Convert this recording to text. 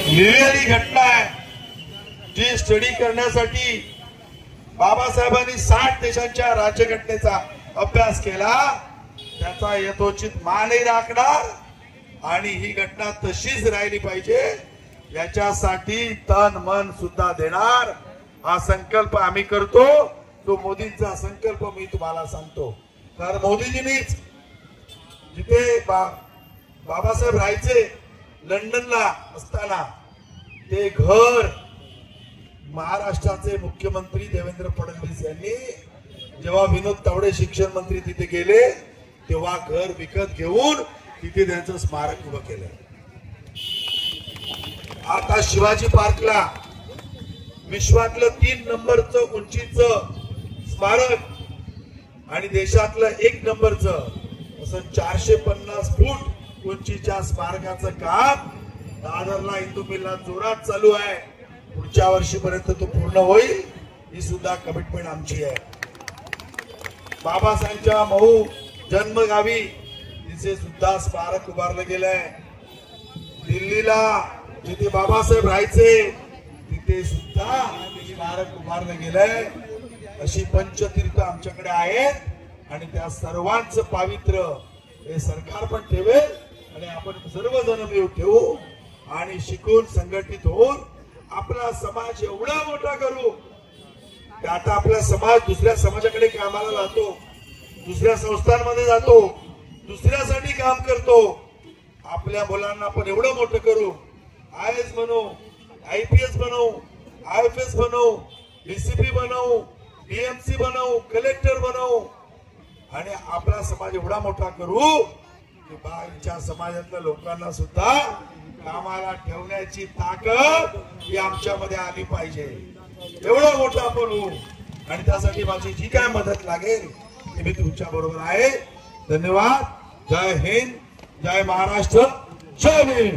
लिहिलेली घटना आहे जी स्टडी करण्यासाठी बाबासाहेबांनी 60 देशांच्या राज्यघटनेचा अभ्यास केला, त्याचा यथोचित मानही राखणार आणि ही घटना तशीच राहिली पाहिजे याच्यासाठी तन मन सुद्धा देणार. हा संकल्प आम्ही करतो. तो मोदींचा संकल्प मी तुम्हाला सांगतो. तर मोदीजींनीच जिथे बाबासाहेब राहायचे लंडनला असताना ते घर महाराष्ट्राचे मुख्यमंत्री देवेंद्र फडणवीस यांनी जेव्हा विनोद तावडे शिक्षण मंत्री तिथे गेले तेव्हा घर विकत घेऊन तिथे त्यांचं स्मारक उभं केलं. आता शिवाजी पार्कला विश्वातलं 3 नंबरचं उंचीचं स्मारक आणि देशातलं 1 नंबरचं असं 450 फूट उंचीच्या स्मारकाचं काम दादरला हिंदू मिलला जोरात चालू आहे. पुढच्या वर्षीपर्यंत तो पूर्ण होईल ही सुद्धा कमिटमेंट आमची आहे. बाबासाहेबांच्या मऊ जन्मगावी तिथे सुद्धा स्मारक उभारलं गेलंय. दिल्लीला जिथे बाबासाहेब राहायचे तिथे सुद्धा स्मारक उभारलं गेलंय. अशी पंचतीर्थ आमच्याकडे आहेत आणि त्या सर्वांचं पावित्र्य हे सरकार पण ठेवेल आणि आपण सर्वजण मिळून ठेवू आणि शिकून संघटित होऊन आपला समाज एवढा मोठा करू. आता आपला समाज दुसऱ्या समाजाकडे कामाला जातो, दुसऱ्या संस्थांमध्ये जातो, दुसऱ्यासाठी काम करतो. आपल्या मुलांना आपण एवढं मोठं करू, IAS बनवू, IPS बनवू, IFS बनवू, DCP बनवू, DMC बनवू, कलेक्टर बनवू आणि आपला समाज एवढा मोठा करू की बाहेरच्या समाजातल्या लोकांना सुद्धा कामाला ठेवण्याची ताकद ही आमच्यामध्ये आली पाहिजे. एवढं मोठं आपण होऊ आणि त्यासाठी माझी जी काय मदत लागेल ती मी तुमच्या बरोबर आहे. धन्यवाद. जय हिंद, जय महाराष्ट्र, जय भीम.